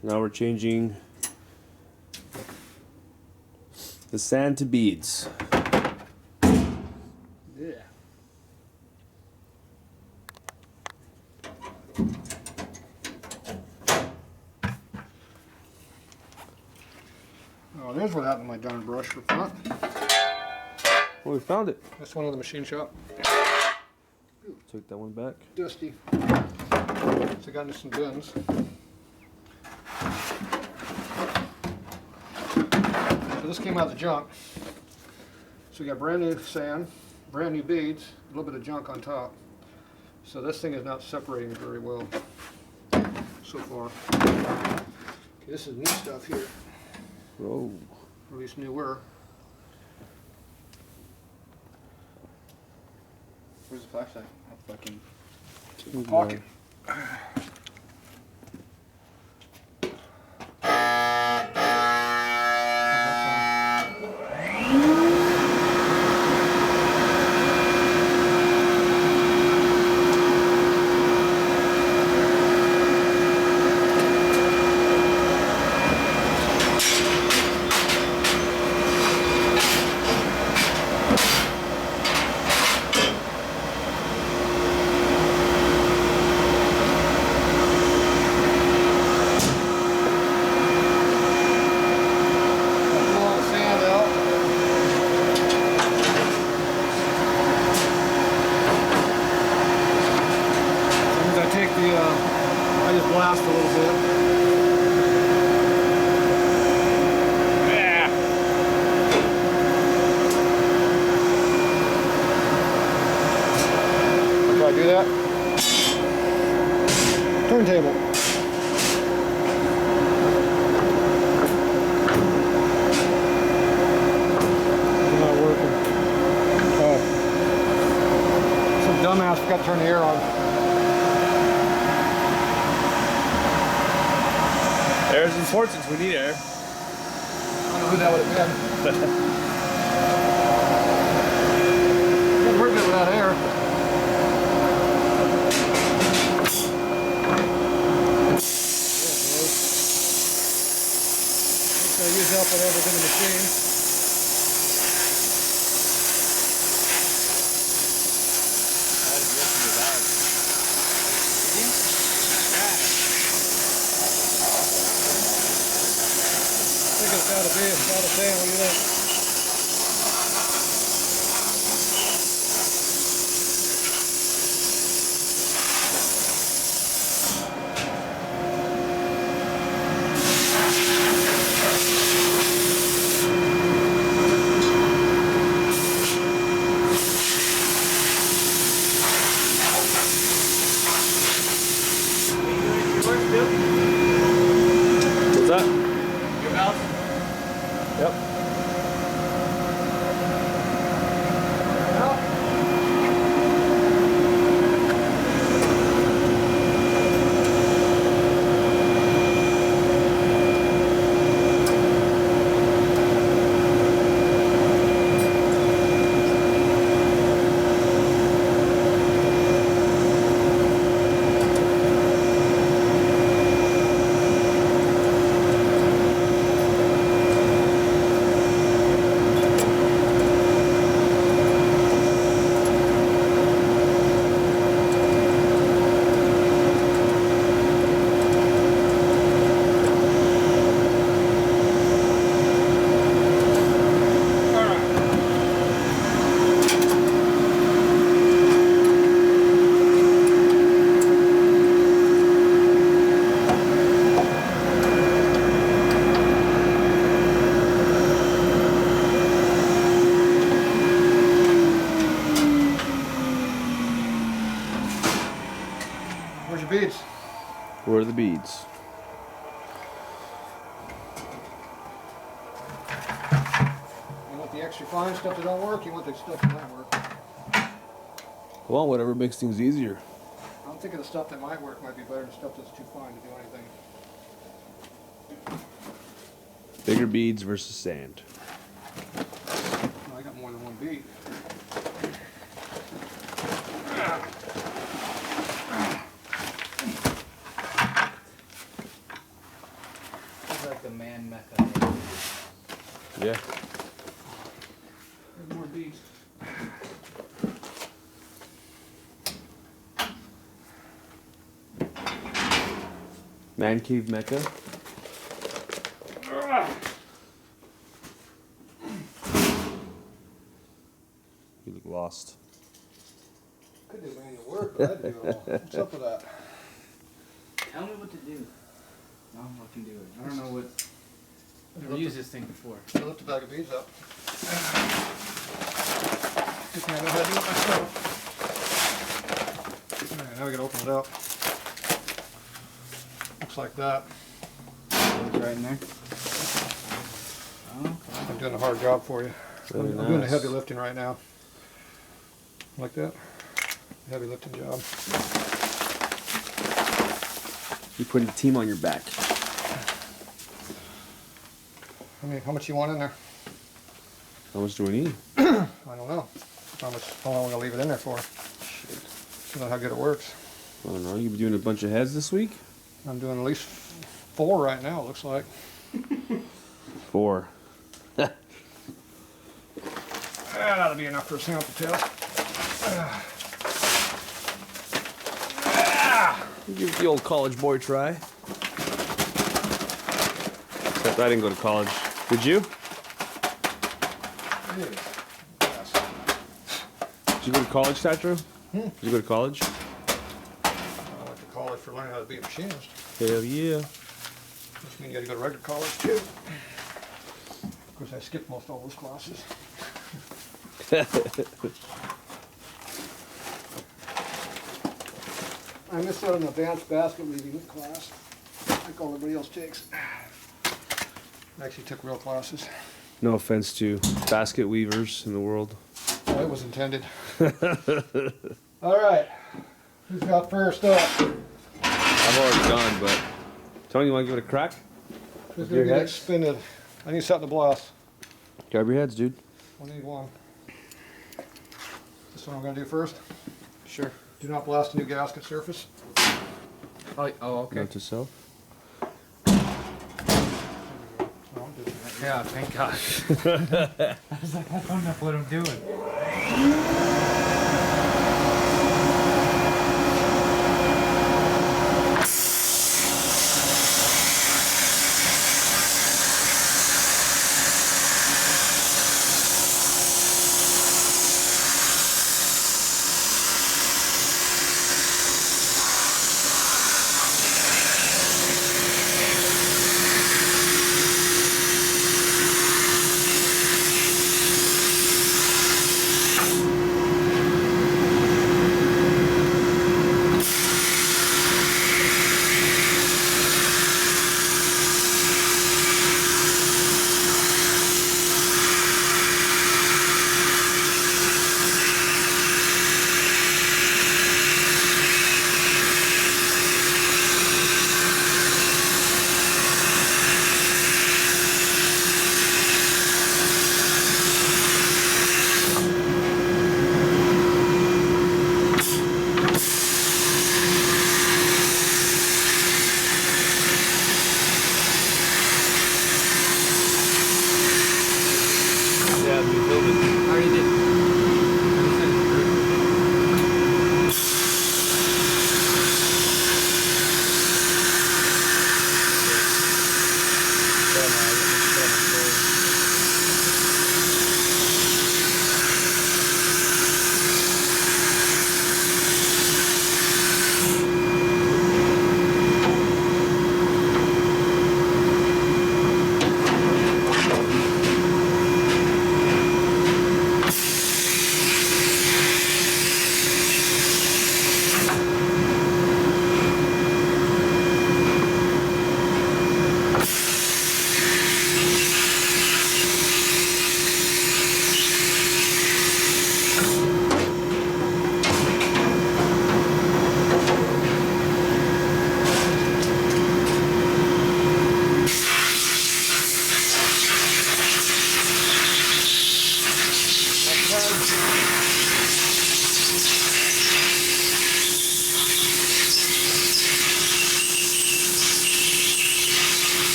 Now we're changing the sand to beads. Yeah. Oh, there's what happened to my darn brush for front. Well, we found it. This one in the machine shop. Take that one back. Dusty. So I got into some bins. So this came out of the junk. So we got brand new sand, brand new beads, a little bit of junk on top. So this thing is not separating very well so far. Okay, this is new stuff here. Whoa. Or at least newer. Where's the flashlight? I'll fucking Pocket. I just blast a little bit. Yeah. How do I do that? Turntable. It's not working. Oh. Some dumbass forgot to turn the air on. Air's important. We need air. I don't know who that would have been. It doesn't work good without air. So I use help whatever's in the machine. I think it's gotta be, it's gotta say, what do you think? What's that? Your house? Yep. Where's your beads? Where are the beads? You want the extra fine stuff that don't work, you want the stuff that might work. Well, whatever makes things easier. I'm thinking the stuff that might work might be better than stuff that's too fine to do anything. Bigger beads versus sand. I got more than one bead. the man mecca. Yeah. There's more beads. Man cave mecca. You look lost. Could do manual work, but I'd do it all. What's up with that? Tell me what to do. I don't fucking do it. I don't know what. I've never used this thing before. I lift the bag of beads up. Good thing I know how to do it myself. Alright, now we gotta open it up. Looks like that. It's right in there. Oh, okay. I'm doing a hard job for you. Really I'm doing the nice. heavy lifting right now. Like that. Heavy lifting job. You're putting the team on your back. I mean, how much you want in there? How much do we need? I don't know. How long we're gonna leave it in there for? Shit. I don't know how good it works. I don't know. You be doing a bunch of heads this week? I'm doing at least 4 right now, it looks like. 4. That ought to be enough for a sample test. Give the old college boy try. Except I didn't go to college. Did you? Yes. Did you go to college, Tatro? Did you go to college? I went to college for learning how to be a machinist. Hell yeah. Which means you gotta go to regular college too. Of course, I skipped most all those classes. I missed out on an advanced basket weaving class, like all everybody else takes. I actually took real classes. No offense to basket weavers in the world. Well, it was intended. All right, who's got first up? I've already gone, but Tony, you want to give it a crack? Who's Your gonna get it heads? spinning? I need something to blast. Grab your heads, dude. I need one. This one I'm gonna do first. Sure. Do not blast a new gasket surface. Oh, okay. Note to self. No, I'm doing that. Yeah, thank God. I was like, I don't know what I'm doing.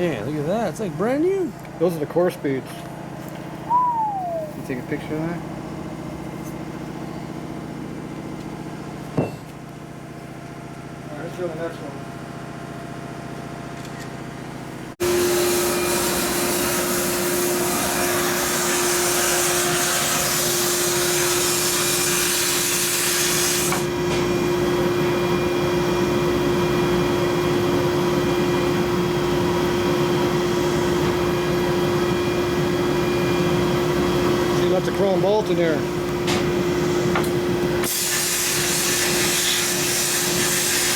Man, look at that. It's like brand new. Those are the course beads. You take a picture of that? Alright, let's go to the next one. See, that's a chrome bolt in there.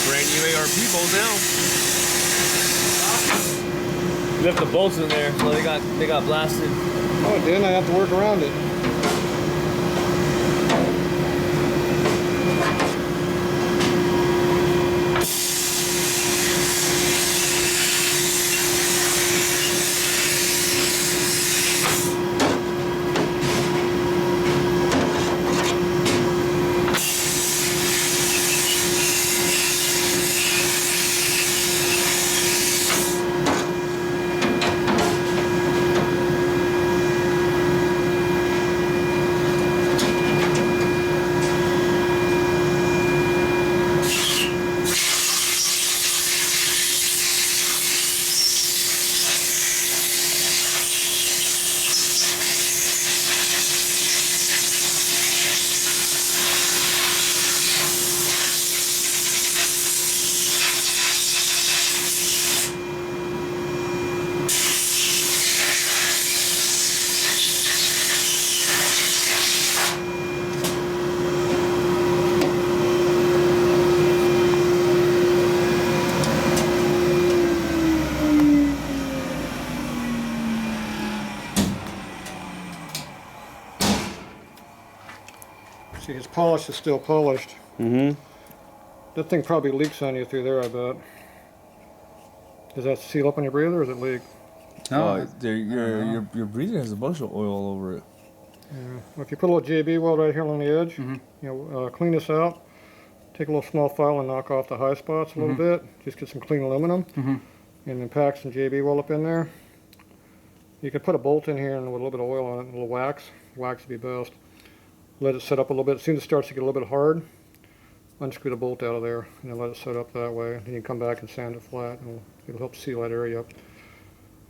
Brand new ARP bolt now. Left the bolts in there, so they got blasted. Oh, it didn't. I have to work around it. See, his polish is still polished. Mm-hmm. That thing probably leaks on you through there, I bet. Does that seal up on your breather, or does it leak? No, Your breather has a bunch of oil all over it. Yeah. Well, if you put a little JB weld right here along the edge, clean this out. Take a little small file and knock off the high spots a little bit. Just get some clean aluminum, and then pack some JB weld up in there. You can put a bolt in here and with a little bit of oil on it, and a little wax. Wax would be best. Let it set up a little bit. As soon as it starts to get a little bit hard, unscrew the bolt out of there, and then let it set up that way. Then you come back and sand it flat, and it'll help seal that area up.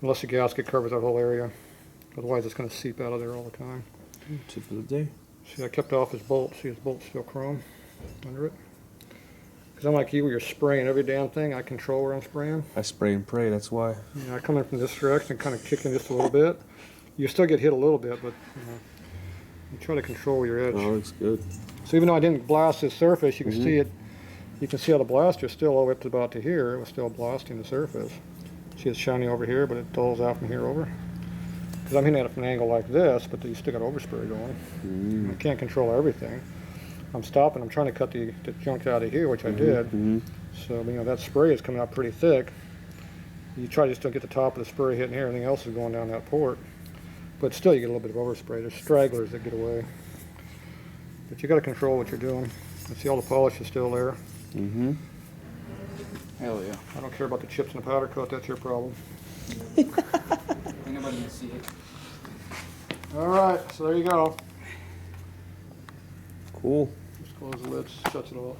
Unless the gasket covers that whole area. Otherwise, it's going to seep out of there all the time. Tip of the day. See, I kept off his bolt. See, his bolt's still chrome under it. Because unlike you, where you're spraying every damn thing, I control where I'm spraying. I spray and pray, that's why. I come in from this direction and kind of kick in just a little bit. You still get hit a little bit, but you try to control your edge. Oh, looks good. So even though I didn't blast this surface, you can see it. You can see how the blaster is still all the way up to about to here. It was still blasting the surface. See, it's shiny over here, but it dulls out from here over. Because I'm hitting at it from an angle like this, but you still got overspray going. I can't control everything. I'm stopping. I'm trying to cut the junk out of here, which I did. So that spray is coming out pretty thick. You try to just get the top of the spray hitting here. Everything else is going down that port. But still, you get a little bit of overspray. There's stragglers that get away. But you got to control what you're doing. I see all the polish is still there. hell yeah. I don't care about the chips in the powder coat. That's your problem. Ain't nobody gonna see it. All right, so there you go. Cool. Just close the lids, shuts it off.